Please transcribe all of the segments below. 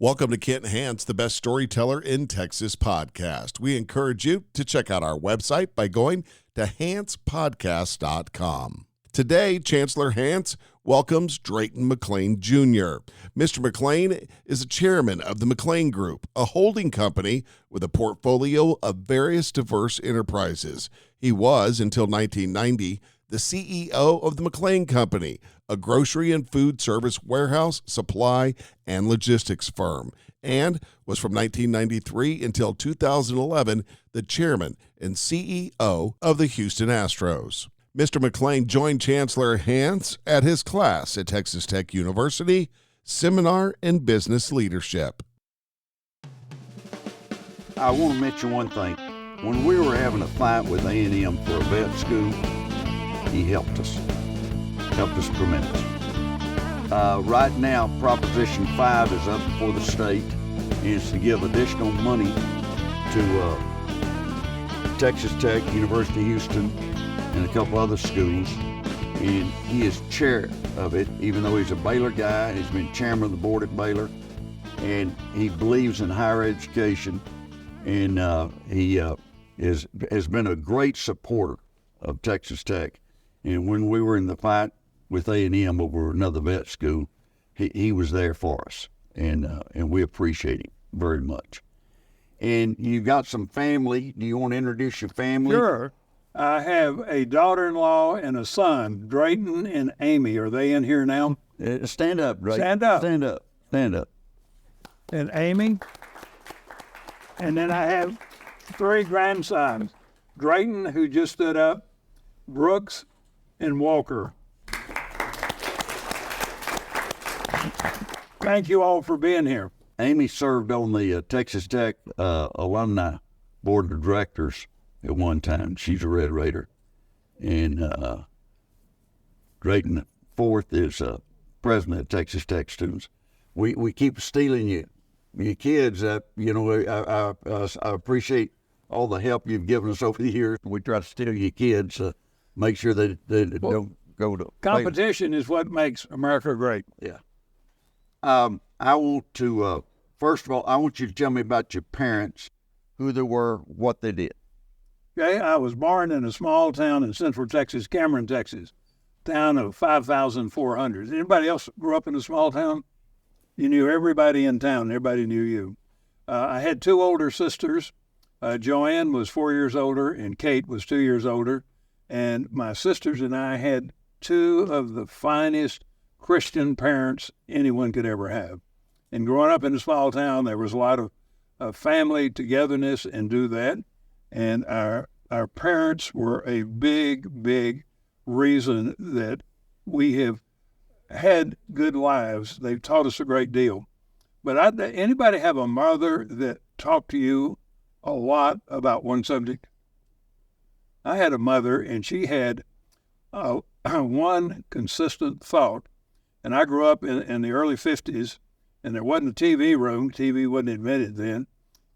Welcome to Kent Hance, the best storyteller in Texas podcast. We encourage you to check out our website by going to hancepodcast.com. Today, Chancellor Hance welcomes Drayton McClane Jr. Mr. McLane is a chairman of the McLane Group, a holding company with a portfolio of various diverse enterprises. He was, until 1990, the CEO of the McLane Company, a grocery and food service warehouse, supply, and logistics firm, and was from 1993 until 2011 the chairman and CEO of the Houston Astros. Mr. McLane joined Chancellor Hance at his class at Texas Tech University, Seminar in Business Leadership. I want to mention one thing. When we were having a fight with A&M for a vet school, he helped us tremendous. Right now, Proposition 5 is up for the state, and it's to give additional money to Texas Tech, University of Houston, and a couple other schools. And he is chair of it, even though he's a Baylor guy. He's been chairman of the board at Baylor, and he believes in higher education, and he has been a great supporter of Texas Tech. And when we were in the fight with A&M over another vet school, he was there for us, and we appreciate him very much. And you got some family. Do you want to introduce your family? Sure. I have a daughter-in-law and a son, Drayton and Amy. Are they in here now? Stand up, Drayton. Stand up. Stand up. Stand up. And Amy. And then I have 3 grandsons, Drayton, who just stood up, Brooks, and Walker. Thank you all for being here. Amy served on the Texas Tech alumni board of directors at one time. She's a Red Raider. And Drayton Fourth is president of Texas Tech students. We keep stealing your kids. I appreciate all the help you've given us over the years. We try to steal your kids. Make sure they don't go to competition is what makes America great. Yeah. I want to, first of all, I want you to tell me about your parents, who they were, what they did. Okay, I was born in a small town in Central Texas, Cameron, Texas, town of 5,400. Anybody else grew up in a small town? You knew everybody in town. Everybody knew you. I had 2 older sisters. Joanne was 4 years older, and Kate was 2 years older. And my sisters and I had 2 of the finest Christian parents anyone could ever have. And growing up in a small town, there was a lot of family togetherness and do that. And our parents were a big reason that we have had good lives. They've taught us a great deal. But anybody have a mother that talked to you a lot about one subject? I had a mother, and she had one consistent thought. And I grew up in the early 50s, and there wasn't a TV room. TV wasn't invented then.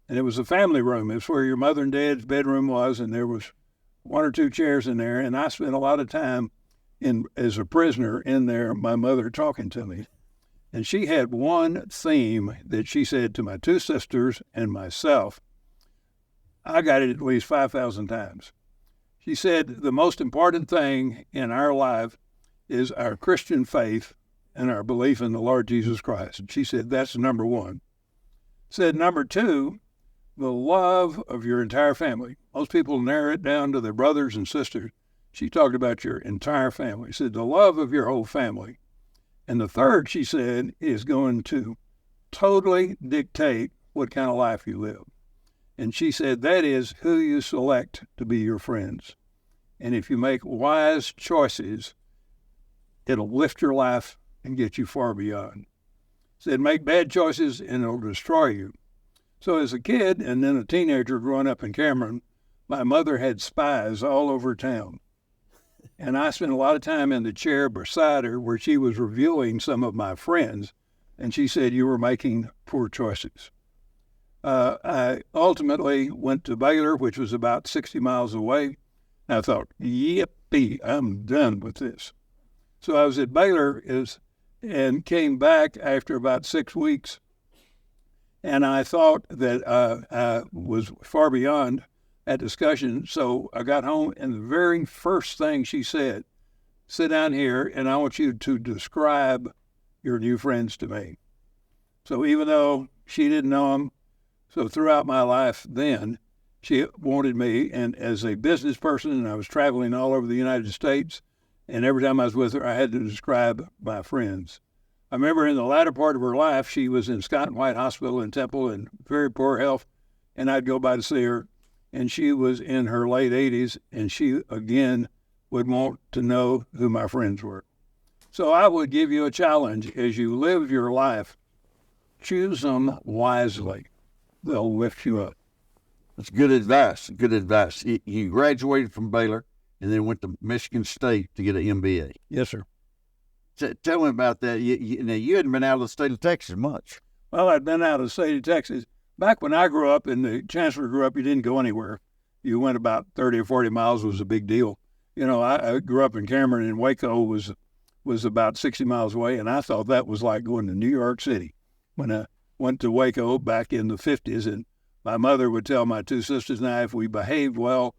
And it was a family room. It was where your mother and dad's bedroom was, and there was 1 or 2 chairs in there. And I spent a lot of time as a prisoner in there, my mother talking to me. And she had one theme that she said to my 2 sisters and myself. I got it at least 5,000 times. She said, the most important thing in our life is our Christian faith and our belief in the Lord Jesus Christ. And she said, that's number 1. Said number 2, the love of your entire family. Most people narrow it down to their brothers and sisters. She talked about your entire family. She said, the love of your whole family. And the 3rd, she said, is going to totally dictate what kind of life you live. And she said, that is who you select to be your friends. And if you make wise choices, it'll lift your life and get you far beyond. Said, make bad choices and it'll destroy you. So as a kid and then a teenager growing up in Cameron, my mother had spies all over town. And I spent a lot of time in the chair beside her where she was reviewing some of my friends. And she said, you were making poor choices. I ultimately went to Baylor, which was about 60 miles away. And I thought, yippee, I'm done with this. So I was at Baylor and came back after about 6 weeks And I thought that I was far beyond that discussion. So I got home, and the very first thing she said, sit down here, and I want you to describe your new friends to me. So even though she didn't know them, so throughout my life then, she wanted me, and as a business person, and I was traveling all over the United States, and every time I was with her, I had to describe my friends. I remember in the latter part of her life, she was in Scott and White Hospital in Temple in very poor health, and I'd go by to see her, and she was in her late 80s, and she, again, would want to know who my friends were. So I would give you a challenge as you live your life. Choose them wisely. They'll lift you up. That's good advice. Good advice. You graduated from Baylor and then went to Michigan State to get an MBA. Yes, sir. Tell me about that. You hadn't been out of the state of Texas much. Well, I'd been out of the state of Texas. Back when I grew up and the chancellor grew up, you didn't go anywhere. You went about 30 or 40 miles was a big deal. You know, I grew up in Cameron, and Waco was about 60 miles away, and I thought that was like going to New York City. When I went to Waco back in the 50s, and my mother would tell my two sisters and I if we behaved well,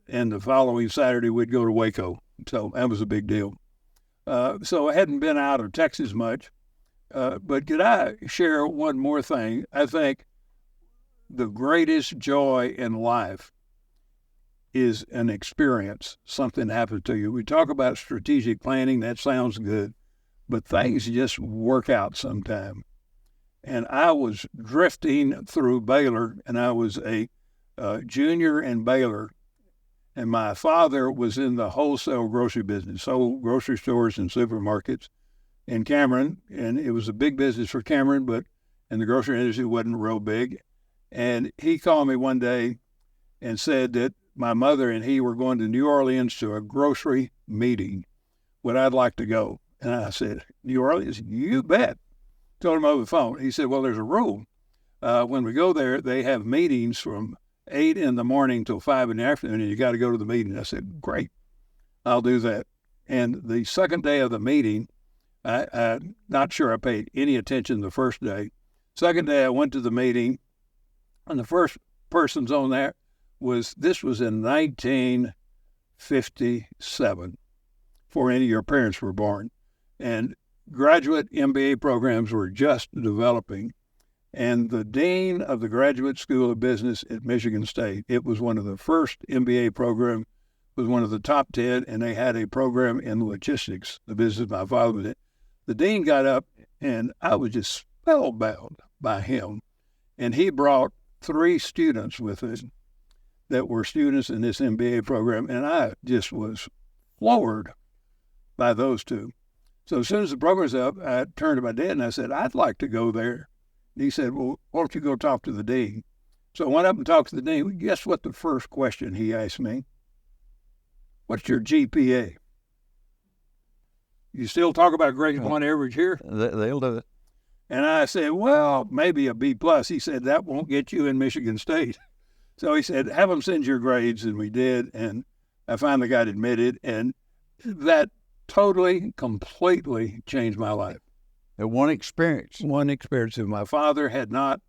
and the following Saturday we'd go to Waco. So that was a big deal. So I hadn't been out of Texas much. But could I share one more thing? I think the greatest joy in life is an experience. Something happened to you. We talk about strategic planning. That sounds good. But things just work out sometime. And I was drifting through Baylor, and I was a junior in Baylor. And my father was in the wholesale grocery business, sold grocery stores and supermarkets in Cameron. And it was a big business for Cameron, but in the grocery industry wasn't real big. And he called me one day and said that my mother and he were going to New Orleans to a grocery meeting. Would I like to go? And I said, New Orleans? You bet. Told him over the phone. He said, well, there's a rule. When we go there, they have meetings from 8 in the morning till 5 in the afternoon, and you got to go to the meeting. I said, great, I'll do that. And the second day of the meeting, I'm not sure I paid any attention the first day. Second day, I went to the meeting, and the first persons on there this was in 1957, before any of your parents were born. And graduate MBA programs were just developing. And the dean of the Graduate School of Business at Michigan State, it was one of the first MBA programs, was one of the top 10, and they had a program in logistics, the business my father was in. The dean got up, and I was just spellbound by him. And he brought 3 students with us that were students in this MBA program, and I just was floored by those 2. So as soon as the program was up, I turned to my dad and I said, I'd like to go there. And he said, well, why don't you go talk to the dean? So I went up and talked to the dean. Guess what the first question he asked me? What's your GPA? You still talk about grade point average here? They'll do it. And I said, well, maybe a B+. He said, that won't get you in Michigan State. So he said, have them send your grades, and we did, and I finally got admitted, and that totally, completely changed my life. One experience. One experience. If my father had not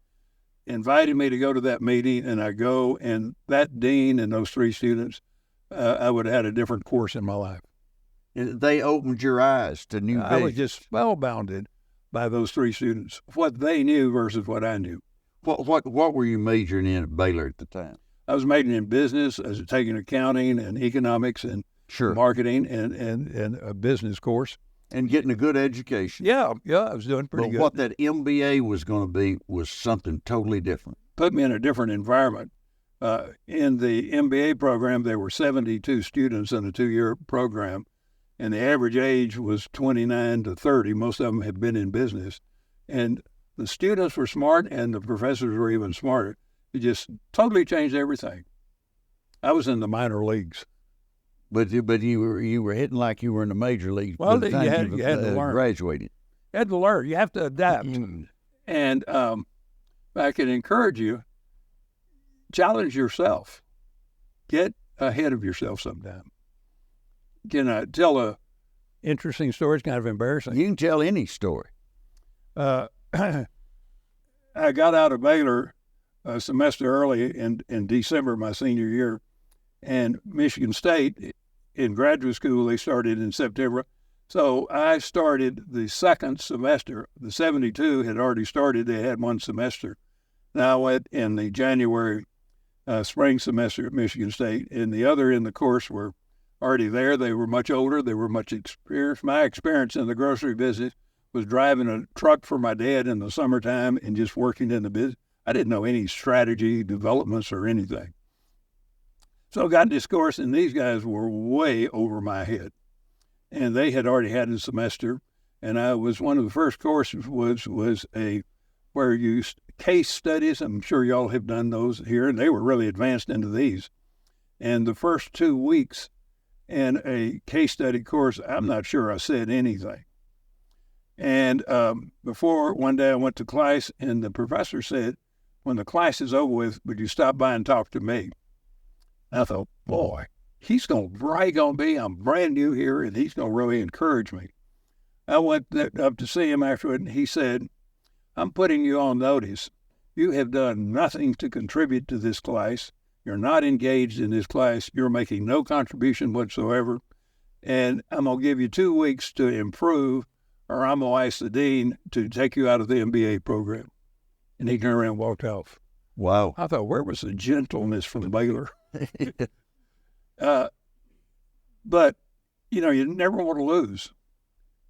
invited me to go to that meeting, and I go, and that dean and those 3 students, I would have had a different course in my life. And they opened your eyes to new things. I was just spellbounded by those 3 students, what they knew versus what I knew. What were you majoring in at Baylor at the time? I was majoring in business. I was taking accounting and economics and marketing and a business course. And getting a good education. Yeah, I was doing pretty good. But what that MBA was going to be was something totally different. Put me in a different environment. In the MBA program, there were 72 students in a 2-year program, and the average age was 29 to 30. Most of them had been in business. And the students were smart, and the professors were even smarter. It just totally changed everything. I was in the minor leagues. But you were hitting like you were in the major leagues. Well, you had to learn. Graduated. You had to learn. You have to adapt. And I can encourage you, challenge yourself. Get ahead of yourself sometime. Can I tell a interesting story? It's kind of embarrassing. You can tell any story. I I got out of Baylor a semester early in December my senior year, and Michigan State in graduate school, they started in September. So I started the second semester. The 72 had already started. They had one semester. Now I went in the January spring semester at Michigan State, and the other in the course were already there. They were much older. They were much experienced. My experience in the grocery business was driving a truck for my dad in the summertime and just working in the business. I didn't know any strategy, developments, or anything. So I got this course, and these guys were way over my head. And they had already had a semester, and I was one of the first courses was a where you case studies. I'm sure y'all have done those here, and they were really advanced into these. And the first 2 weeks in a case study course, I'm not sure I said anything. And before one day I went to class, and the professor said, "When the class is over with, would you stop by and talk to me?" I thought, boy, he's going to brag on me. I'm brand new here, and he's going to really encourage me. I went up to see him afterward, and he said, "I'm putting you on notice. You have done nothing to contribute to this class. You're not engaged in this class. You're making no contribution whatsoever. And I'm going to give you 2 weeks to improve, or I'm going to ask the dean to take you out of the MBA program." And he turned around and walked off. Wow. I thought, where was the gentleness from Baylor? But, you never want to lose.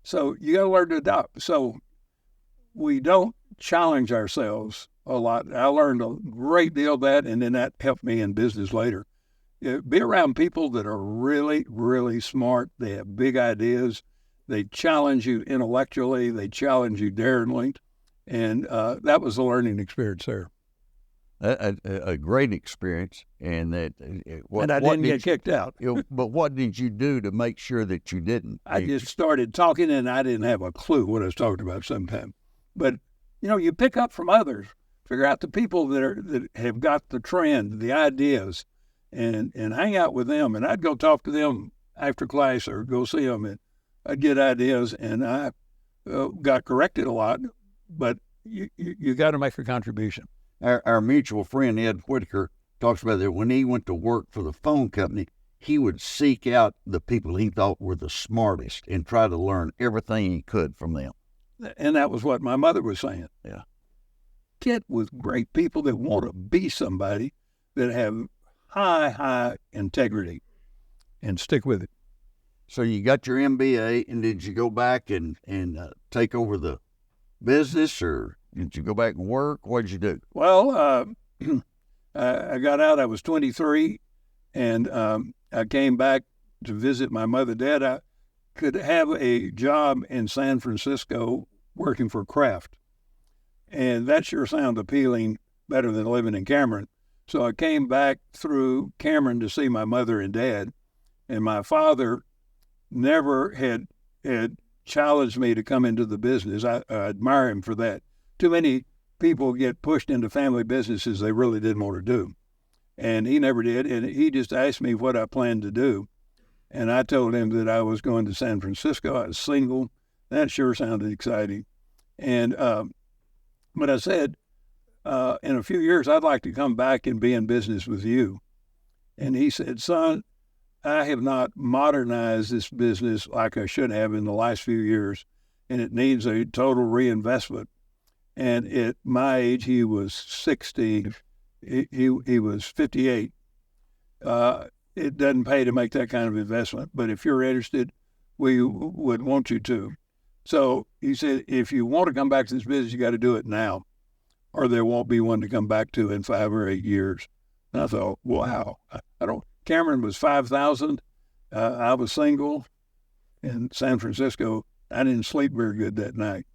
So you got to learn to adopt. So we don't challenge ourselves a lot. I learned a great deal of that, and then that helped me in business later. Be around people that are really, really smart. They have big ideas. They challenge you intellectually. They challenge you daringly. And that was a learning experience there. A great experience, and that. And I didn't get kicked out. But what did you do to make sure that you didn't? I just started talking, and I didn't have a clue what I was talking about sometimes. But you pick up from others, figure out the people that have got the trend, the ideas, and hang out with them. And I'd go talk to them after class or go see them, and I'd get ideas, and I got corrected a lot. But you got to make a contribution. Our mutual friend, Ed Whitaker, talks about that when he went to work for the phone company, he would seek out the people he thought were the smartest and try to learn everything he could from them. And that was what my mother was saying. Yeah. Get with great people that want to be somebody, that have high integrity, and stick with it. So you got your MBA, and did you go back and take over the business, or did you go back and work? What did you do? Well, I got out. I was 23, and I came back to visit my mother and dad. I could have a job in San Francisco working for Kraft, and that sure sounded appealing, better than living in Cameron. So I came back through Cameron to see my mother and dad, and my father never had challenged me to come into the business. I admire him for that. Too many people get pushed into family businesses they really didn't want to do. And he never did. And he just asked me what I planned to do. And I told him that I was going to San Francisco. I was single. That sure sounded exciting. And but I said, in a few years, I'd like to come back and be in business with you. And he said, "Son, I have not modernized this business like I should have in the last few years, and it needs a total reinvestment." And at my age, he was 60, he was 58. It doesn't pay to make that kind of investment, but if you're interested, we would want you to. So he said, if you want to come back to this business, you got to do it now, or there won't be one to come back to in 5 or 8 years. And I thought, wow, Cameron was 5,000. I was single in San Francisco. I didn't sleep very good that night.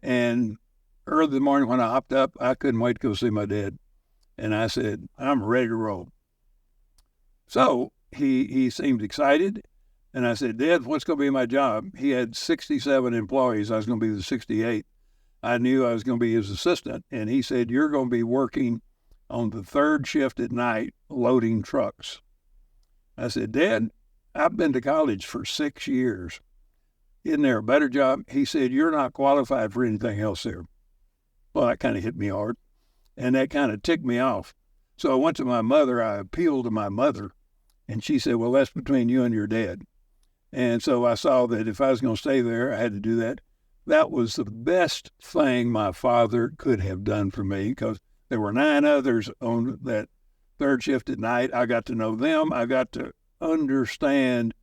And early in the morning when I hopped up, I couldn't wait to go see my dad. And I said, "I'm ready to roll." So he seemed excited. And I said, "Dad, what's going to be my job?" He had 67 employees. I was going to be the 68th. I knew I was going to be his assistant. And he said, "You're going to be working on the third shift at night loading trucks." I said, "Dad, I've been to college for 6 years. Isn't there a better job?" He said, "You're not qualified for anything else there." Well, that kind of hit me hard, and that kind of ticked me off. So I went to my mother. I appealed to my mother, and she said, well, that's between you and your dad. And so I saw that if I was going to stay there, I had to do that. That was the best thing my father could have done for me, because there were 9 others on that third shift at night. I got to know them. I got to understand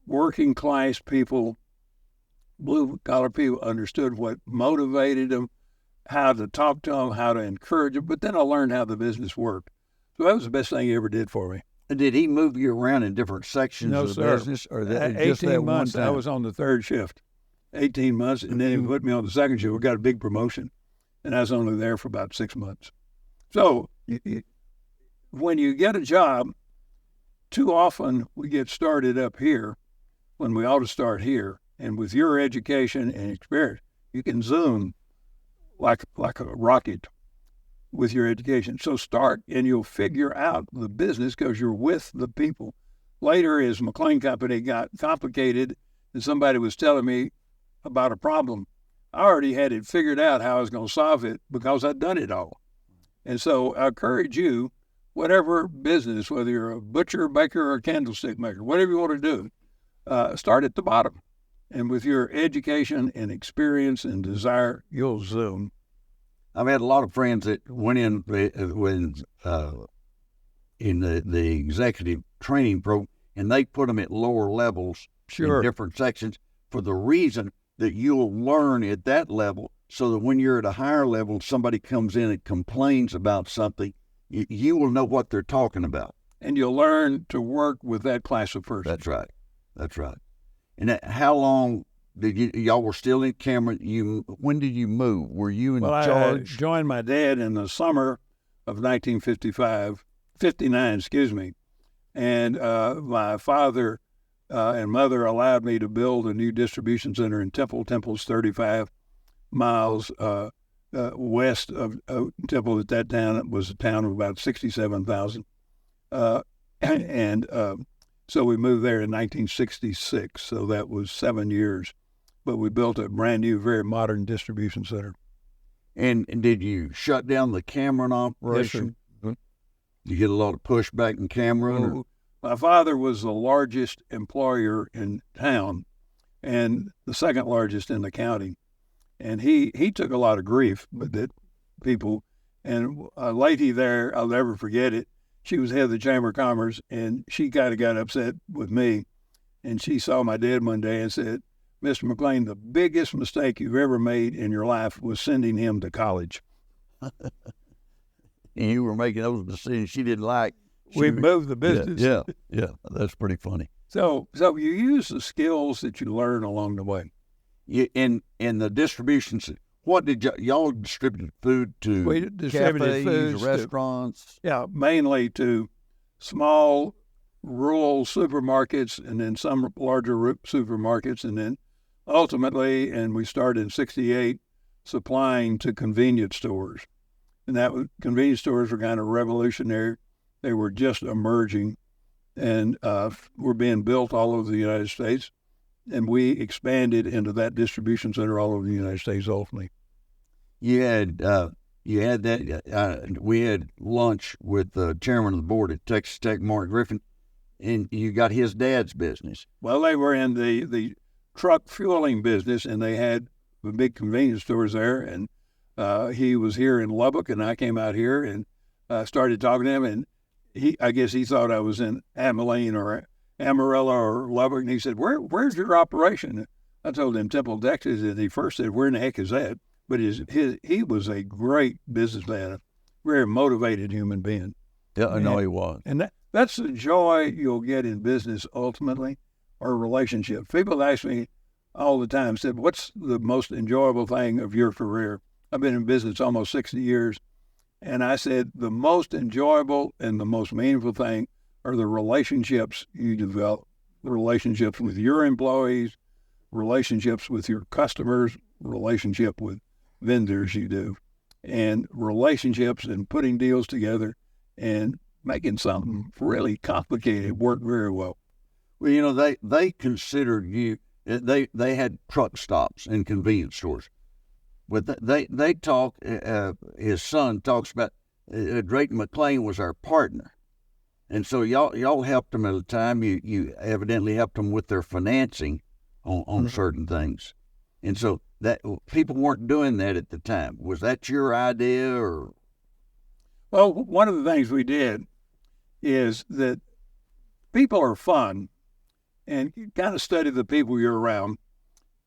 working class people, blue collar people, understood what motivated them, how to talk to them, how to encourage them. But then I learned how the business worked. So that was the best thing he ever did for me. Did he move you around in different sections No, of the sir. business, or that 18 just that months, one time? I was on the third shift. 18 months, and then he put me on the second shift. We got a big promotion, and I was only there for about 6 months. So when you get a job, too often we get started up here when we ought to start here. And with your education and experience, you can zoom like a rocket with your education. So start, and you'll figure out the business because you're with the people. Later, as McLane Company got complicated and somebody was telling me about a problem, I already had it figured out how I was going to solve it because I'd done it all. And so I encourage you, whatever business, whether you're a butcher, baker, or candlestick maker, whatever you want to do, start at the bottom. And with your education and experience and desire, you'll zoom. I've had a lot of friends that went in the executive training program, and they put them at lower levels in different sections for the reason that you'll learn at that level, so that when you're at a higher level, somebody comes in and complains about something, you will know what they're talking about. And you'll learn to work with that class of person. That's right. That's right. And how long did y'all were still in Cameron? When did you move? Were you in charge? I joined my dad in the summer of 1959, excuse me. And my father and mother allowed me to build a new distribution center in Temple. Temple's 35 miles west of Temple. At that time, it was a town of about 67,000. So we moved there in 1966. So that was 7 years. But we built a brand new, very modern distribution center. And did you shut down the Cameron operation? Yes, sir. You get a lot of pushback in Cameron? My father was the largest employer in town and the second largest in the county. And he took a lot of grief, but that people, and a lady there, I'll never forget it, she was head of the Chamber of Commerce, and she kind of got upset with me. And she saw my dad one day and said, Mr. McLane, the biggest mistake you've ever made in your life was sending him to college. And you were making those decisions she didn't like. We moved the business. Yeah, that's pretty funny. So you use the skills that you learn along the way. In the distribution, what did y'all distribute food to? We distributed cafes, foods restaurants? Mainly to small rural supermarkets, and then some larger supermarkets, and then ultimately, and we started in 1968, supplying to convenience stores. And convenience stores were kind of revolutionary. They were just emerging and were being built all over the United States. And we expanded into that distribution center all over the United States ultimately. You had that. We had lunch with the chairman of the board at Texas Tech, Mark Griffin, and you got his dad's business. Well, they were in the truck fueling business, and they had the big convenience stores there. And he was here in Lubbock, and I came out here and started talking to him. And I guess he thought I was in Abilene or Amarillo or Lubbock, and he said, "Where's your operation?" I told him Temple, Texas, and he first said, "Where in the heck is that?" But he was a great businessman, a very motivated human being. Yeah, I know he was. And that's the joy you'll get in business ultimately, or relationships. People ask me all the time, said, "What's the most enjoyable thing of your career?" I've been in business almost 60 years. And I said, the most enjoyable and the most meaningful thing are the relationships you develop, the relationships with your employees, relationships with your customers, relationship with vendors you do, and relationships and putting deals together and making something really complicated work very well. Well, you know, they considered you, they had truck stops and convenience stores. But they talk. His son talks about Drayton McClane was our partner, and so y'all helped them at the time. You evidently helped them with their financing on certain things, and so that people weren't doing that at the time. Was that your idea, or? Well, one of the things we did is that people are fun, and you kind of study the people you're around,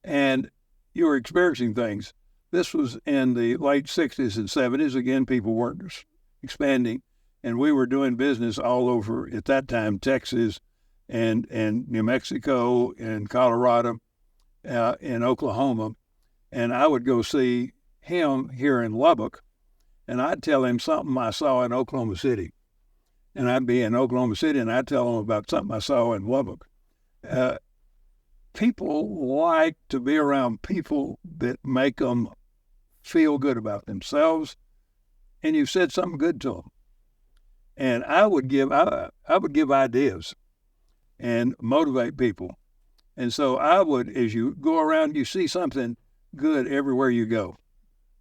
and you're experiencing things. This was in the late 60s and 70s. Again, people weren't expanding, and we were doing business all over, at that time, Texas and New Mexico and Colorado and Oklahoma. And I would go see him here in Lubbock, and I'd tell him something I saw in Oklahoma City. And I'd be in Oklahoma City, and I'd tell him about something I saw in Lubbock. People like to be around people that make them feel good about themselves, and you've said something good to them. And I would give ideas and motivate people. And so I would, as you go around, you see something good everywhere you go.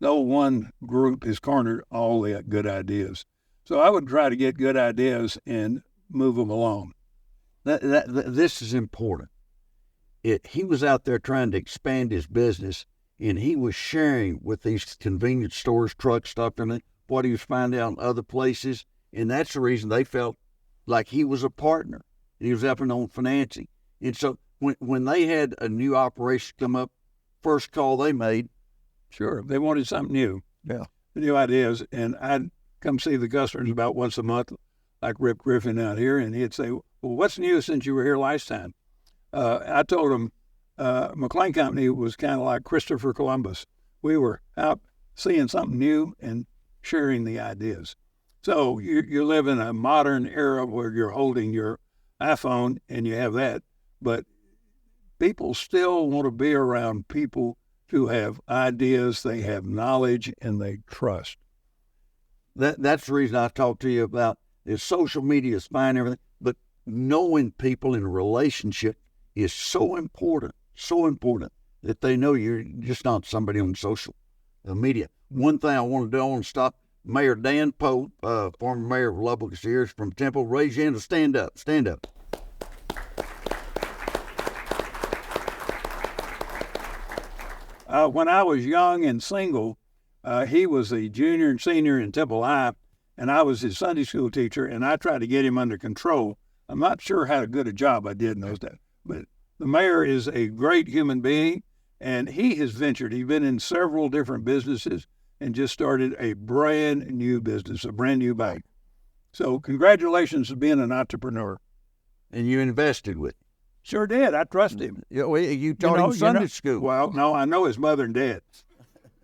No one group has cornered all the good ideas. So I would try to get good ideas and move them along. This is important. He was out there trying to expand his business, and he was sharing with these convenience stores, truck stop, and what he was finding out in other places. And that's the reason they felt like he was a partner. He was helping on financing. And so when they had a new operation come up, first call they made. Sure, they wanted something new. Yeah. New ideas. And I'd come see the customers about once a month, like Rip Griffin out here, and he'd say, well, what's new since you were here last time? I told him McLane Company was kind of like Christopher Columbus. We were out seeing something new and sharing the ideas. So you live in a modern era where you're holding your iPhone and you have that, but people still want to be around people who have ideas, they have knowledge, and they trust. That's the reason I talked to you about is social media is fine, everything, but knowing people in a relationship is so important that they know you're just not somebody on social media. One thing I want to do, I want to stop. Mayor Dan Pope, former mayor of Lubbock, is here, from Temple. Raise your hand and stand up. Stand up. When I was young and single, he was a junior and senior in Temple High, and I was his Sunday school teacher, and I tried to get him under control. I'm not sure how good a job I did in those days, but the mayor is a great human being, and he has ventured. He's been in several different businesses and just started a brand new business, a brand new bank. So congratulations on being an entrepreneur. And you invested with him. Sure did. I trust him. You taught him Sunday school. Well, no, I know his mother and dad.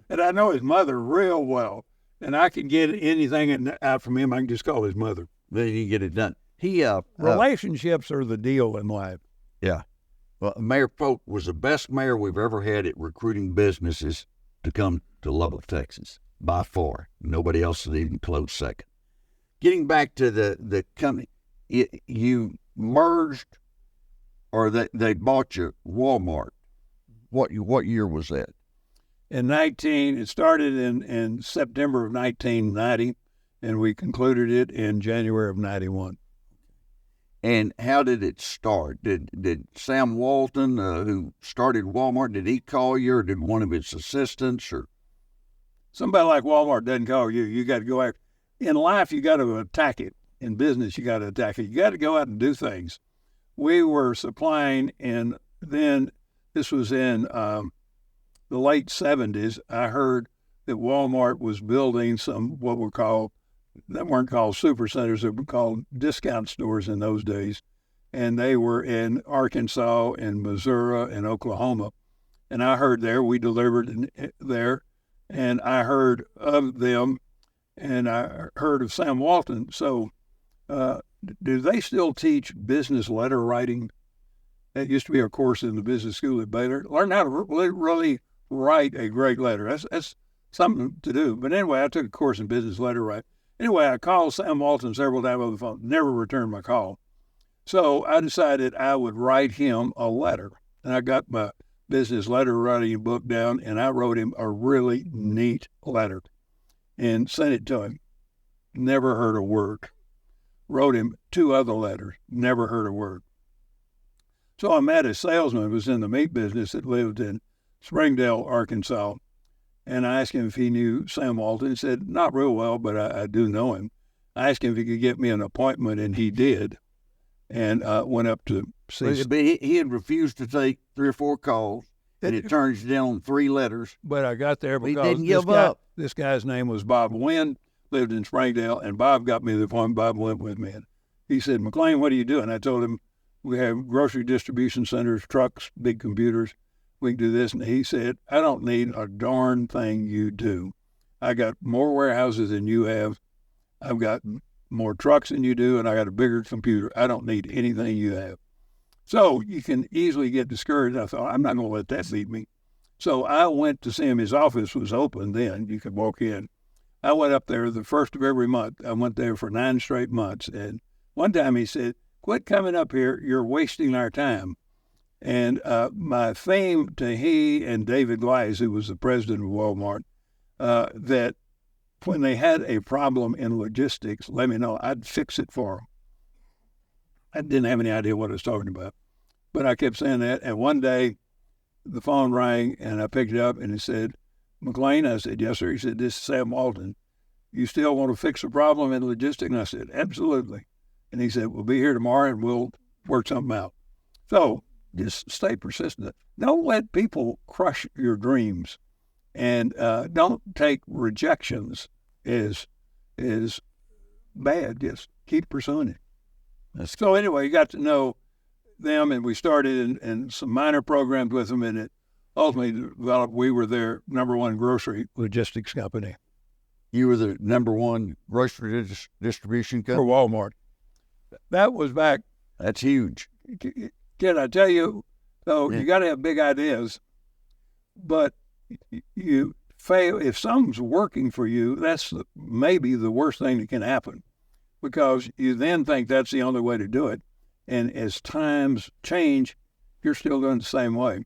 And I know his mother real well. And I can get anything out from him. I can just call his mother. Then you get it done. Relationships are the deal in life. Yeah. Well, Mayor Pope was the best mayor we've ever had at recruiting businesses to come to Lubbock, Texas, by far. Nobody else is even close second. Getting back to the company, you merged, or they bought you Walmart. What year was that? It started in September of 1990, and we concluded it in January of 91. And how did it start? Did Sam Walton, who started Walmart, did he call you, or did one of his assistants, or? Somebody like Walmart doesn't call you. You got to go after. In life, you got to attack it. In business, you got to attack it. You got to go out and do things. We were supplying, and then this was in the late 70s. I heard that Walmart was building some that weren't called super centers, they were called discount stores in those days. And they were in Arkansas and Missouri and Oklahoma. And I heard there, we delivered there, and I heard of them, and I heard of Sam Walton. So do they still teach business letter writing? That used to be a course in the business school at Baylor. Learn how to really write a great letter. That's something to do. But anyway, I took a course in business letter writing. Anyway, I called Sam Walton several times on the phone, never returned my call. So I decided I would write him a letter. And I got my business letter writing book down, and I wrote him a really neat letter and sent it to him. Never heard a word. Wrote him 2 other letters. Never heard a word. So I met a salesman who was in the meat business that lived in Springdale, Arkansas. And I asked him if he knew Sam Walton. He said, not real well, but I do know him. I asked him if he could get me an appointment, and he did. And went up to see. But he had refused to take 3 or 4 calls, and it turns down 3 letters. But I got there because he didn't give up. This guy's name was Bob Wynn, lived in Springdale, and Bob got me the appointment. Bob went with me. And he said, McLane, what do you do? And I told him, we have grocery distribution centers, trucks, big computers. We can do this. And he said, I don't need a darn thing you do. I got more warehouses than you have. I've got more trucks than you do, and I got a bigger computer. I don't need anything you have. So you can easily get discouraged. I thought, I'm not going to let that beat me. So I went to see him. His office was open then. You could walk in. I went up there the first of every month. I went there for 9 straight months. And one time he said, quit coming up here. You're wasting our time. And my theme to he and David Gleis, who was the president of Walmart, that when they had a problem in logistics, let me know. I'd fix it for them. I didn't have any idea what I was talking about. But I kept saying that. And one day, the phone rang, and I picked it up, and it said, McLane? I said, yes, sir. He said, this is Sam Walton. You still want to fix a problem in logistics? And I said, absolutely. And he said, we'll be here tomorrow, and we'll work something out. So just stay persistent. Don't let people crush your dreams. And don't take rejections as bad. Just keep pursuing it. So anyway, you got to know them, and we started in some minor programs with them, and it ultimately developed. We were their number 1 grocery logistics company. You were the number 1 grocery distribution company? For Walmart. That was back. That's huge. Can I tell you, though, you got to have big ideas, but you fail. If something's working for you, that's maybe the worst thing that can happen, because you then think that's the only way to do it. And as times change, you're still doing the same way.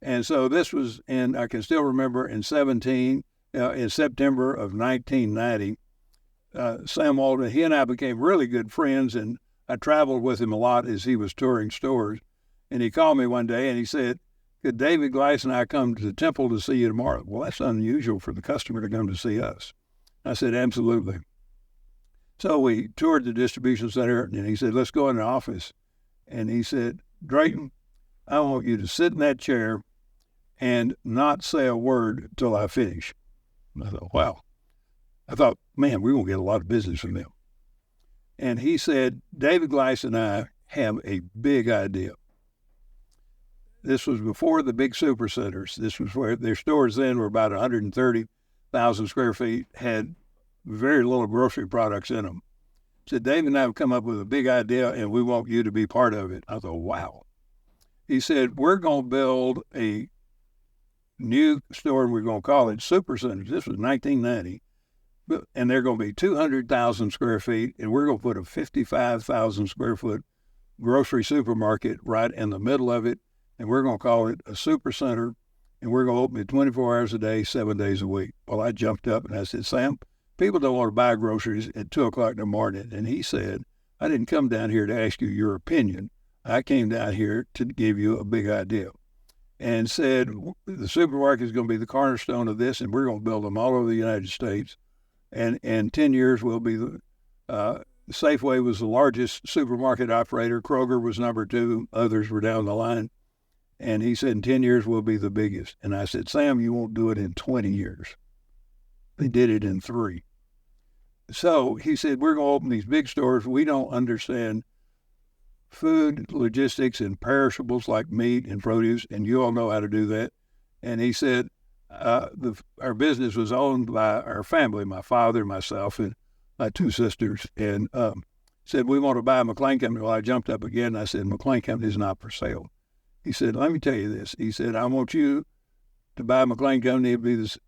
And so this was, and I can still remember in September of 1990, Sam Walton, he and I became really good friends, and I traveled with him a lot as he was touring stores. And he called me one day and he said, could David Gleis and I come to the Temple to see you tomorrow? Well, that's unusual for the customer to come to see us. I said, absolutely. So we toured the distribution center, and he said, let's go in the office. And he said, Drayton, I want you to sit in that chair and not say a word till I finish. And I thought, wow. I thought, man, we're going to get a lot of business from them. And he said, David Gleis and I have a big idea. This was before the big super centers. This was where their stores then were about 130,000 square feet, had very little grocery products in them. He said, David and I have come up with a big idea, and we want you to be part of it. I thought, wow. He said, we're going to build a new store, and we're going to call it Super Centers. This was 1990. And they're going to be 200,000 square feet, and we're going to put a 55,000 square foot grocery supermarket right in the middle of it, and we're going to call it a super center, and we're going to open it 24 hours a day, 7 days a week. Well, I jumped up and I said, Sam, people don't want to buy groceries at 2 o'clock in the morning. And he said, I didn't come down here to ask you your opinion. I came down here to give you a big idea. And said, the supermarket is going to be the cornerstone of this, and we're going to build them all over the United States. And in 10 years, we'll be Safeway was the largest supermarket operator. Kroger was number 2. Others were down the line. And he said, in 10 years, we'll be the biggest. And I said, Sam, you won't do it in 20 years. They did it in 3. So he said, we're going to open these big stores. We don't understand food, logistics, and perishables like meat and produce, and you all know how to do that. And he said, our business was owned by our family, my father, myself, and my 2 sisters, and said, we want to buy a McLane Company. Well, I jumped up again, and I said, McLane Company is not for sale. He said, let me tell you this. He said, I want you to buy McLane Company,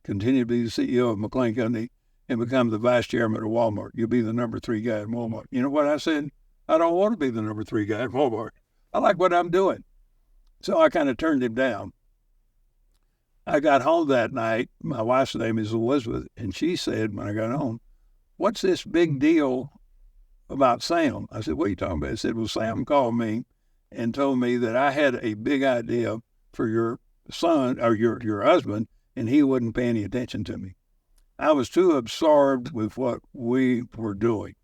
continue to be the CEO of McLane Company, and become the vice chairman of Walmart. You'll be the number 3 guy at Walmart. You know what I said? I don't want to be the number 3 guy at Walmart. I like what I'm doing. So I kind of turned him down. I got home that night. My wife's name is Elizabeth, and she said when I got home, "What's this big deal about Sam?" I said, "What are you talking about?" He said, "Well, Sam called me and told me that I had a big idea for your son or your husband, and he wouldn't pay any attention to me." I was too absorbed with what we were doing,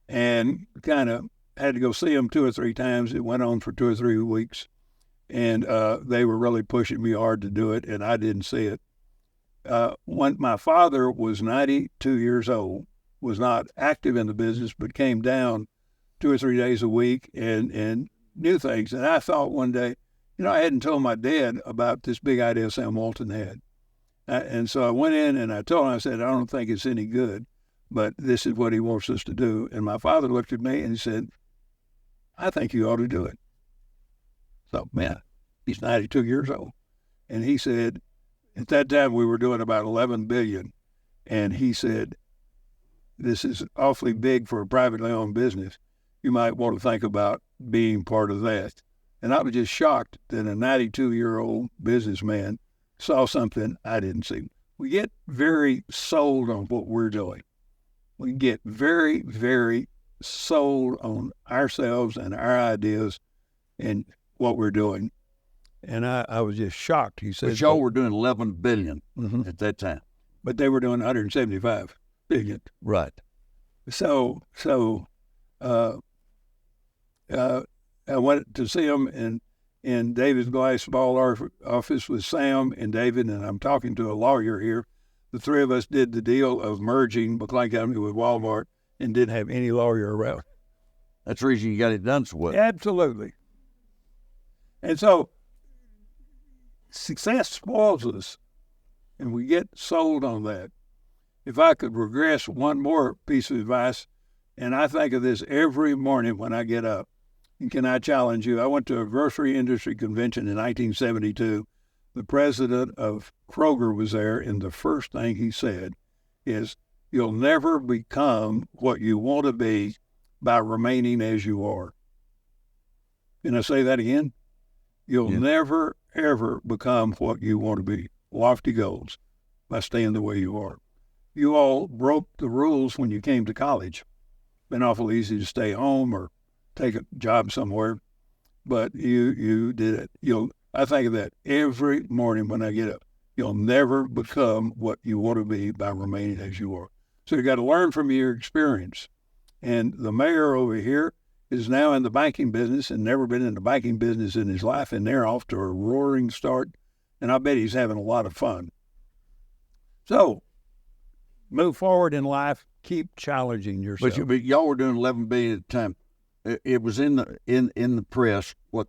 and kind of had to go see him 2 or 3 times. It went on for 2 or 3 weeks, and they were really pushing me hard to do it, and I didn't see it. When my father was 92 years old, was not active in the business, but came down 2 or 3 days a week and knew things. And I thought one day, I hadn't told my dad about this big idea Sam Walton had. And so I went in and I told him, I said, "I don't think it's any good, but this is what he wants us to do." And my father looked at me and he said, "I think you ought to do it." So, man, he's 92 years old. And he said, at that time we were doing about 11 billion. And he said, "This is awfully big for a privately owned business. You might want to think about being part of that." And I was just shocked that a 92-year-old businessman saw something I didn't see. We get very sold on what we're doing. We get very, very sold on ourselves and our ideas and what we're doing. And I was just shocked. He said, But y'all were doing 11 billion Mhm. at that time. But they were doing 175 billion. Right. So I went to see him in David's glass ball office with Sam and David, and I'm talking to a lawyer here. The three of us did the deal of merging McLane Company with Walmart and didn't have any lawyer around. That's the reason you got it done so well. Absolutely. And so success spoils us, and we get sold on that. If I could regress one more piece of advice, and I think of this every morning when I get up, and can I challenge you? I went to a grocery industry convention in 1972. The president of Kroger was there, and the first thing he said is, "You'll never become what you want to be by remaining as you are." Can I say that again? You'll never, ever become what you want to be. Lofty goals by staying the way you are. You all broke the rules when you came to college. Been awful easy to stay home or take a job somewhere, but you did it. I think of that every morning when I get up. You'll never become what you want to be by remaining as you are. So you got to learn from your experience. And the mayor over here is now in the banking business and never been in the banking business in his life, and they're off to a roaring start. And I bet he's having a lot of fun. So move forward in life. Keep challenging yourself. But y'all were doing 11 billion at the time. It was in the press what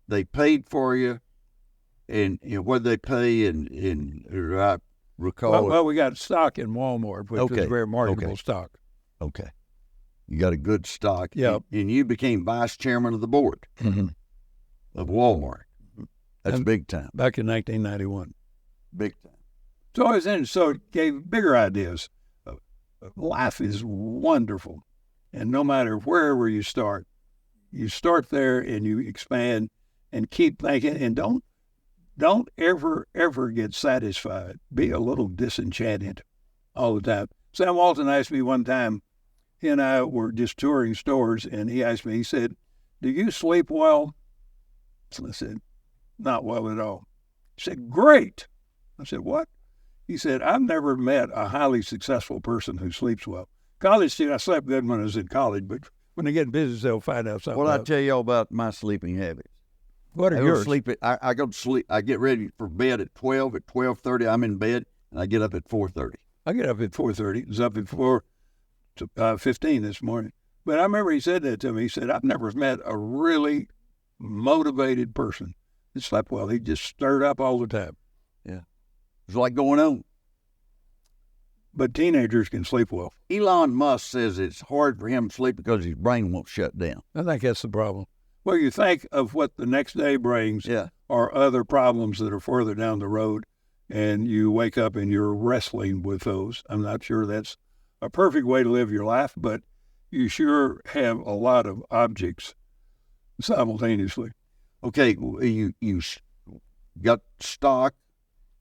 they paid for you, and what they pay, and I recall. Well, we got stock in Walmart, which was very marketable stock. Okay, you got a good stock. Yeah, and you became vice chairman of the board of Walmart. That's big time. Back in 1991. Big time. So it gave bigger ideas. Life is wonderful. And no matter wherever you start there and you expand and keep thinking, and don't ever get satisfied. Be a little disenchanted all the time. Sam Walton asked me one time, he and I were just touring stores, and he asked me, he said, "Do you sleep well?" I said, "Not well at all." He said, "Great." I said, "What?" He said, "I've never met a highly successful person who sleeps well." College student, I slept good when I was in college, but when they get in business, they'll find out something. Well, I else. tell y'all about my sleeping habits. What are yours? I go to sleep. I get ready for bed at 12. At 12:30, I'm in bed, and I get up at 4:30. I get up at 4:30. I was up at 4:15 this morning. But I remember he said that to me. He said, "I've never met a really motivated person that slept well. He just stirred up all the time." Yeah, it's like going on. But teenagers can sleep well. Elon Musk says it's hard for him to sleep because his brain won't shut down. I think that's the problem. Well, you think of what the next day brings, Yeah. or other problems that are further down the road, and you wake up and you're wrestling with those. I'm not sure that's a perfect way to live your life, but you sure have a lot of objects simultaneously. Okay, got stock,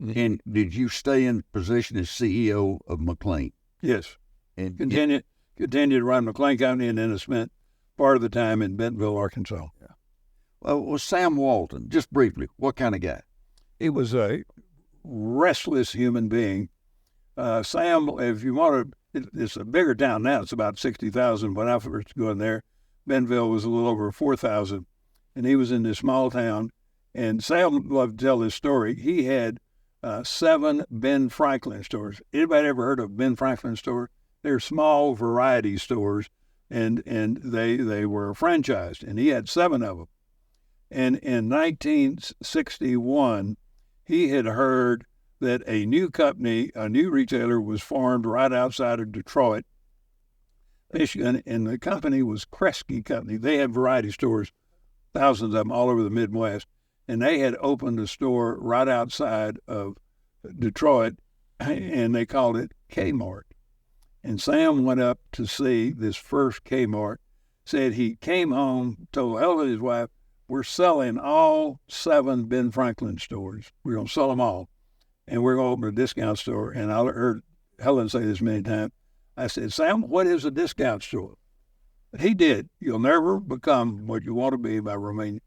Mhm. and did you stay in position as CEO of McLane? Yes. And Continued to run McLane Company, and then I spent part of the time in Bentonville, Arkansas. was Sam Walton, just briefly, what kind of guy? He was a restless human being. Sam, if you want to, it's a bigger town now. It's about 60,000. When I first go in there, Bentonville was a little over 4,000, and he was in this small town. And Sam loved to tell this story. He had 7 Ben Franklin stores. Anybody ever heard of Ben Franklin store? They're small variety stores, and they were franchised, and he had 7 of them. And in 1961, he had heard that a new company, a new retailer was formed right outside of Detroit, Michigan, and the company was Kresge Company. They had variety stores, thousands of them all over the Midwest, and they had opened a store right outside of Detroit, and they called it Kmart. And Sam went up to see this first Kmart, said he came home, told Helen, his wife, we're selling all 7 Ben Franklin stores. We're going to sell them all. And we're going to open a discount store. And I heard Helen say this many times. I said, Sam, what is a discount store? But he did. You'll never become what you want to be by remaining.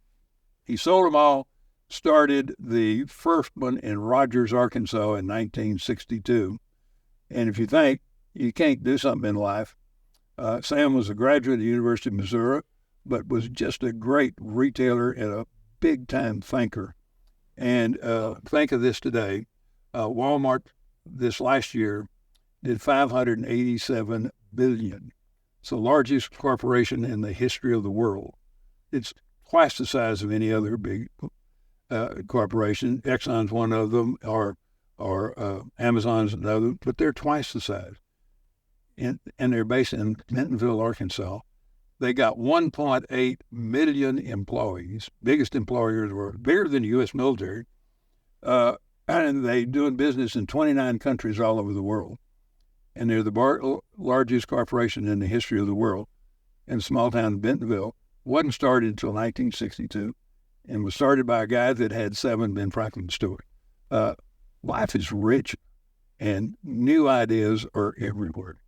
He sold them all, started the first one in Rogers, Arkansas in 1962. And if you think you can't do something in life, Sam was a graduate of the University of Missouri, but was just a great retailer and a big-time thinker. And think of this today. Walmart this last year did $587 billion. It's the largest corporation in the history of the world. It's twice the size of any other big corporation. Exxon's one of them, or Amazon's another, but they're twice the size. And they're based in Bentonville, Arkansas. They got 1.8 million employees. Biggest employers were bigger than the U.S. military. And they doing business in 29 countries all over the world. And they're the largest corporation in the history of the world. In a small town in Bentonville. Wasn't started until 1962 and was started by a guy that had 7 Ben Franklin stores. Life is rich and new ideas are everywhere.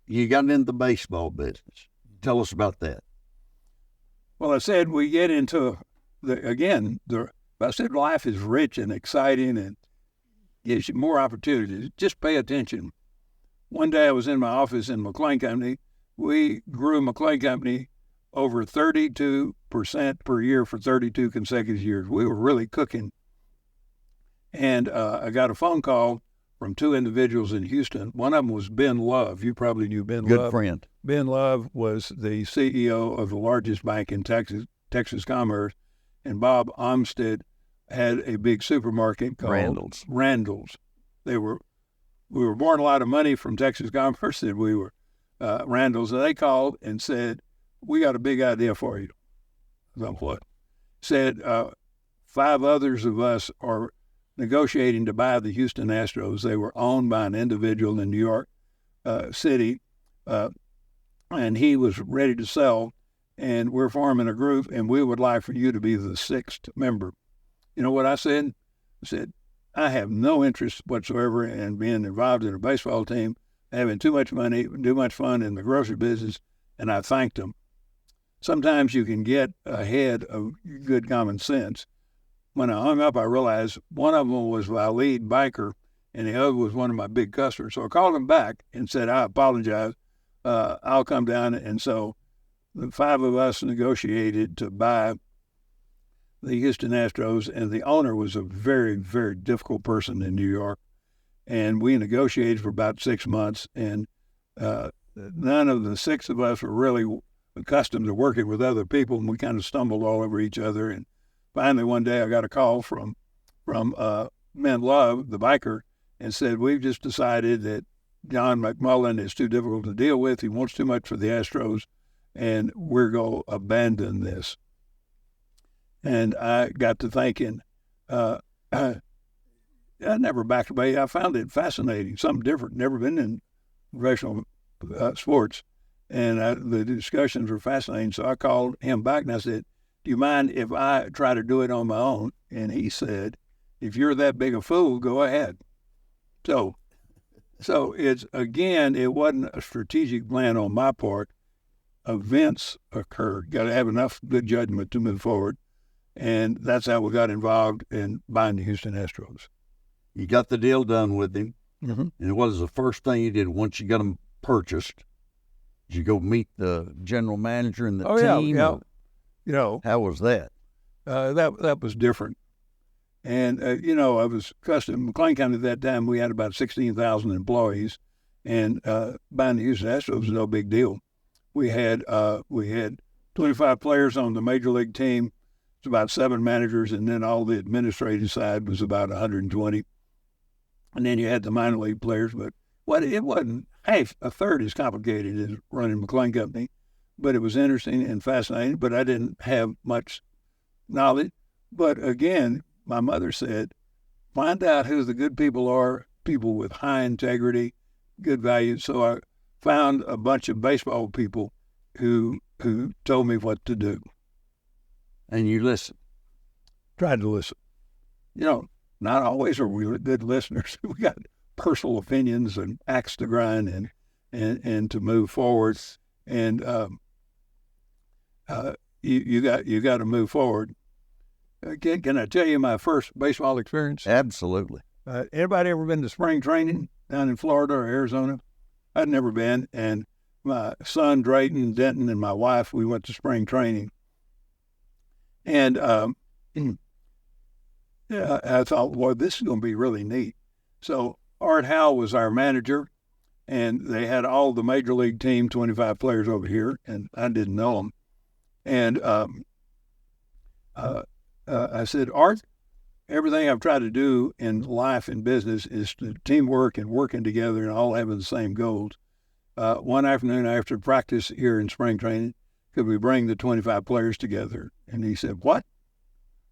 You got into the baseball business. Tell us about that. Well, I said we get into I said life is rich and exciting and gives you more opportunities. Just pay attention. One day I was in my office in McLane Company. We grew McLane Company over 32% per year for 32 consecutive years. We were really cooking. And I got a phone call from 2 individuals in Houston. One of them was Ben Love. You probably knew Ben Love. Good friend. Ben Love was the CEO of the largest bank in Texas, Texas Commerce, and Bob Armstead had a big supermarket called Randall's. We were borrowing a lot of money from Texas Commerce, and we were Randall's. And they called and said, "We got a big idea for you." I thought, what? Said 5 others of us are negotiating to buy the Houston Astros. They were owned by an individual in New York City, and he was ready to sell, and we're forming a group, and we would like for you to be the 6th member. You know what I said? I said, I have no interest whatsoever in being involved in a baseball team, having too much money, too much fun in the grocery business, and I thanked them. Sometimes you can get ahead of good common sense. When I hung up, I realized one of them was my lead banker, and the other was one of my big customers. So I called him back and said, I apologize. I'll come down. And so the 5 of us negotiated to buy the Houston Astros, and the owner was a very, very difficult person in New York. And we negotiated for about 6 months, and none of the 6 of us were really accustomed to working with other people, and we kind of stumbled all over each other. And finally, one day I got a call from Ben Love, the biker, and said, we've just decided that John McMullen is too difficult to deal with. He wants too much for the Astros, and we're going to abandon this. And I got to thinking, I never backed away. I found it fascinating, something different, never been in professional sports. And the discussions were fascinating. So I called him back and I said, do you mind if I try to do it on my own? And he said, if you're that big a fool, go ahead. So it's, again, it wasn't a strategic plan on my part. Events occurred. Got to have enough good judgment to move forward. And that's how we got involved in buying the Houston Astros. You got the deal done with him. Mm-hmm. And what was the first thing you did once you got them purchased? Did you go meet the general manager and the team? Yeah. You know, how was that? That was different. And, I was custom. McLane Company at that time, we had about 16,000 employees. And buying the Houston Astros was no big deal. We had 25 players on the major league team. It's about 7 managers, and then all the administrative side was about 120. And then you had the minor league players, but it wasn't half a third as complicated as running McLane Company, but it was interesting and fascinating. But I didn't have much knowledge. But again, my mother said, find out who the good people are, people with high integrity, good values. So I found a bunch of baseball people who told me what to do. And you listened. Tried to listen. Not always are we good listeners. We got personal opinions and axe to grind and to move forward. And you got to move forward. Can I tell you my first baseball experience? Absolutely. Anybody ever been to spring training down in Florida or Arizona? I'd never been. And my son, Drayton, Denton, and my wife, we went to spring training. And I thought, well, this is going to be really neat. So Art Howell was our manager, and they had all the major league team, 25 players over here, and I didn't know them. And I said, Art, everything I've tried to do in life and business is to teamwork and working together and all having the same goals. One afternoon after practice here in spring training, could we bring the 25 players together? And he said, what?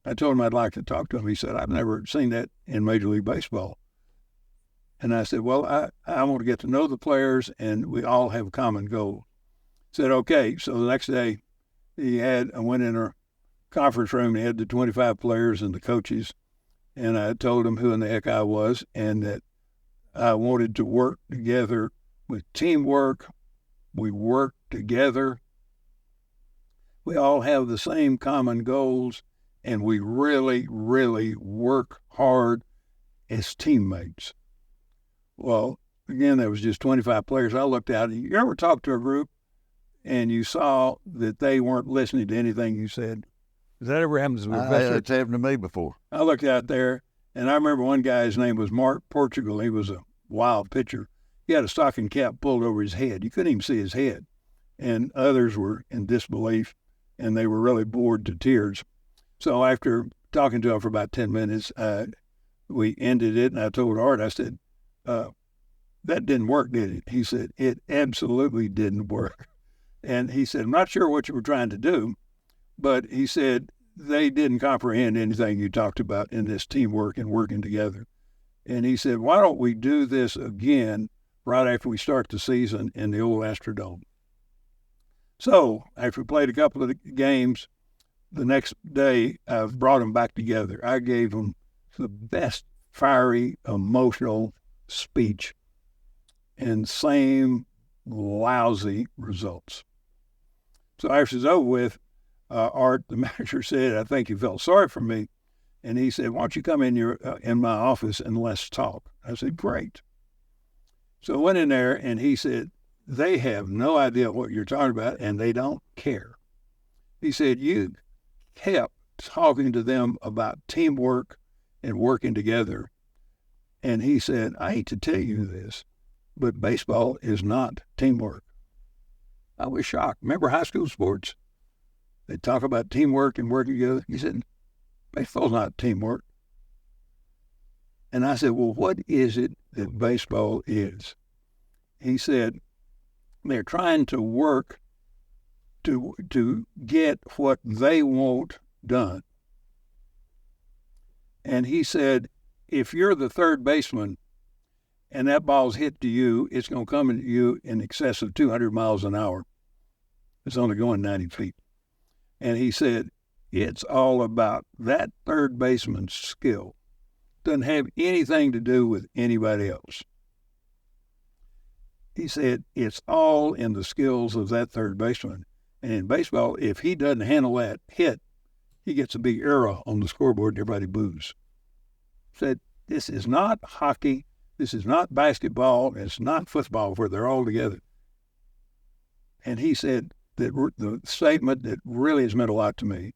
I told him I'd like to talk to him. He said, I've never seen that in Major League Baseball. And I said, well, I want to get to know the players, and we all have a common goal. He said, okay. So the next day, I went in our conference room, and he had the 25 players and the coaches, and I told him who in the heck I was and that I wanted to work together with teamwork. We work together. We all have the same common goals, and we really, really work hard as teammates. Well, again, there was just 25 players. I looked out. You ever talk to a group and you saw that they weren't listening to anything you said? Does that ever happen to me? It's happened to me before. I looked out there, and I remember one guy's name was Mark Portugal. He was a wild pitcher. He had a stocking cap pulled over his head. You couldn't even see his head. And others were in disbelief, and they were really bored to tears. So after talking to him for about 10 minutes, we ended it, and I told Art, I said, that didn't work, did it? He said, it absolutely didn't work. And he said, I'm not sure what you were trying to do, but he said, they didn't comprehend anything you talked about in this teamwork and working together. And he said, why don't we do this again right after we start the season in the old Astrodome? So after we played a couple of games, the next day I brought them back together. I gave them the best fiery, emotional speech and same lousy results. So after it's over with, Art, the manager, said, I think he felt sorry for me. And he said, why don't you come in my office and let's talk? I said, great. So I went in there, and he said, they have no idea what you're talking about, and they don't care. He said, you kept talking to them about teamwork and working together. And he said, I hate to tell you this, but baseball is not teamwork. I was shocked. Remember high school sports? They talk about teamwork and working together. He said, baseball's not teamwork. And I said, well, what is it that baseball is? He said, they're trying to work to get what they want done. And he said, if you're the third baseman and that ball's hit to you, it's going to come at you in excess of 200 miles an hour. It's only going 90 feet. And he said, it's all about that third baseman's skill. Doesn't have anything to do with anybody else. He said it's all in the skills of that third baseman. And in baseball, if he doesn't handle that hit, he gets a big error on the scoreboard and everybody boos. Said, this is not hockey. This is not basketball. It's not football where they're all together. And he said that the statement that really has meant a lot to me,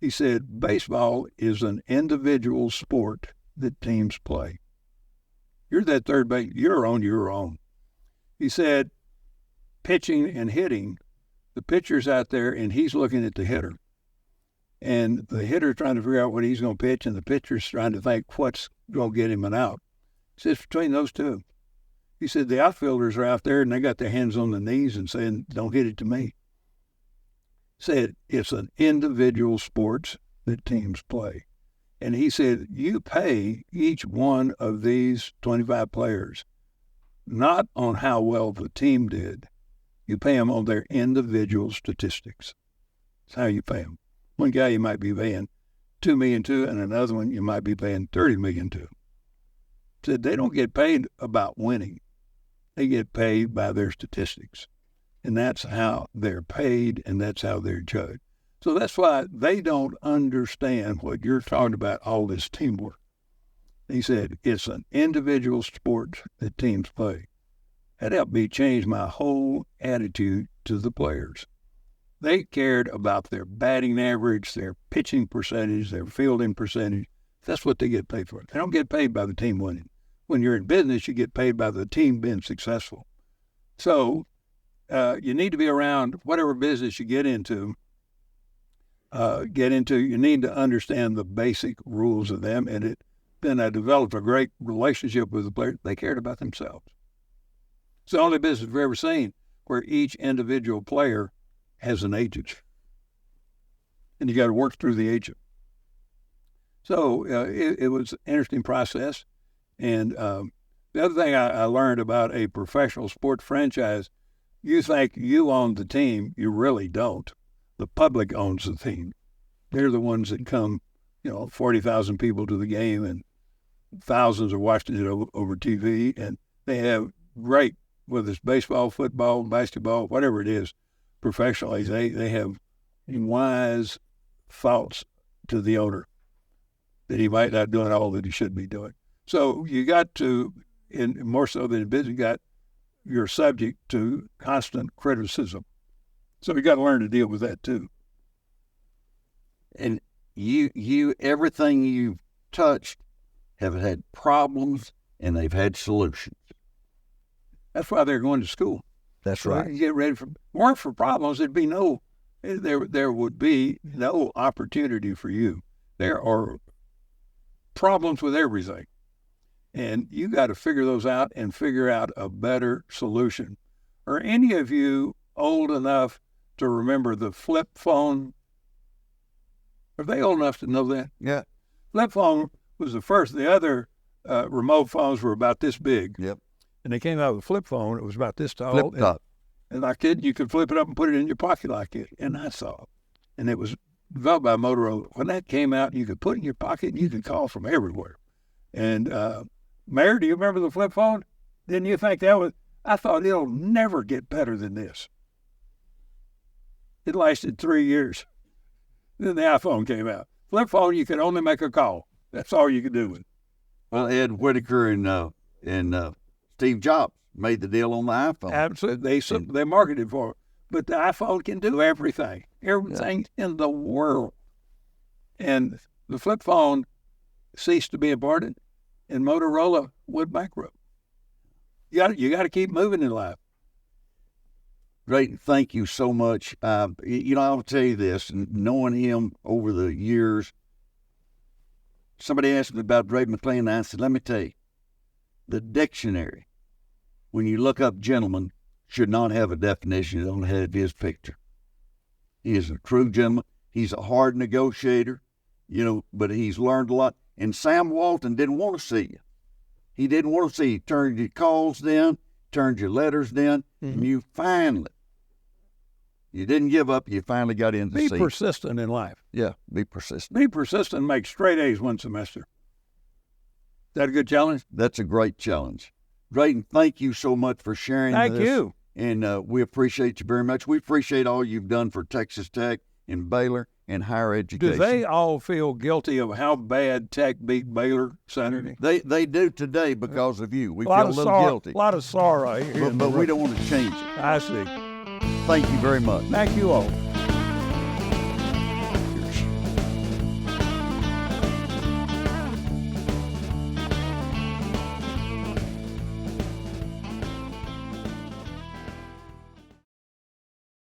he said, baseball is an individual sport that teams play. You're that third base. You're on your own. He said, pitching and hitting, the pitcher's out there and he's looking at the hitter. And the hitter's trying to figure out what he's going to pitch, and the pitcher's trying to think what's going to get him an out. He says, between those two. He said, the outfielders are out there and they got their hands on the knees and saying, don't hit it to me. Said, it's an individual sport that teams play. And he said, you pay each one of these 25 players not on how well the team did. You pay them on their individual statistics. That's how you pay them. One guy you might be paying $2 million to, and another one you might be paying $30 million to. Said they don't get paid about winning. They get paid by their statistics. And that's how they're paid, and that's how they're judged. So that's why they don't understand what you're talking about, all this teamwork. He said, it's an individual sport that teams play. That helped me change my whole attitude to the players. They cared about their batting average, their pitching percentage, their fielding percentage. That's what they get paid for. They don't get paid by the team winning. When you're in business, you get paid by the team being successful. So you need to be around whatever business you get into. You need to understand the basic rules of them. And then I developed a great relationship with the players. They cared about themselves. It's the only business we've ever seen where each individual player has an agent. And you got to work through the agent. So it was an interesting process. And the other thing I learned about a professional sport franchise, you think you own the team, you really don't. The public owns the team. They're the ones that come, 40,000 people to the game, and thousands are watching it over TV. And they have great, whether it's baseball, football, basketball, whatever it is, professionally, they have wise thoughts to the owner that he might not doing all that he should be doing. So you got to, and more so than in business, you're subject to constant criticism. So you got to learn to deal with that too. And you everything you've touched have had problems, and they've had solutions. That's why they're going to school. That's right. You get ready weren't for problems, there would be no opportunity for you. There are problems with everything. And you got to figure those out and figure out a better solution. Are any of you old enough to remember the flip phone? Are they old enough to know that? Yeah. Flip phone was the first. The other remote phones were about this big. Yep. And they came out with a flip phone. It was about this tall. Flip top. And like it, you could flip it up and put it in your pocket like it. And I saw it. And it was developed by Motorola. When that came out, you could put it in your pocket and you could call from everywhere. And Mayor, do you remember the flip phone? Didn't you think that was? I thought it'll never get better than this. It lasted 3 years. Then the iPhone came out. Flip phone, you could only make a call. That's all you could do with it. Well, Ed Whitaker and Steve Jobs made the deal on the iPhone. Absolutely. They marketed for it. But the iPhone can do everything in the world. And the flip phone ceased to be important, and Motorola went bankrupt. You got to keep moving in life. Drayton, thank you so much. I'll tell you this, and knowing him over the years, somebody asked me about Drayton McLane, and I said, let me tell you, the dictionary, when you look up gentleman, should not have a definition. It don't have his picture. He is a true gentleman. He's a hard negotiator, but he's learned a lot. And Sam Walton didn't want to see you. He didn't want to see you. He turned your calls down, turned your letters down, and you finally You didn't give up. You finally got in the Be seat. persistent in life. Yeah, be persistent. Be persistent, make straight A's one semester. Is that a good challenge? That's a great challenge. Drayton, thank you so much for sharing Thank this. you. And we appreciate you very much. We appreciate all you've done for Texas Tech and Baylor and higher education. Do they all feel guilty of how bad Tech beat Baylor Saturday? They do today because of you. We A lot feel a of little guilty. A lot of sorrow here. But we don't want to change it. I see. Thank you very much. Thank you all.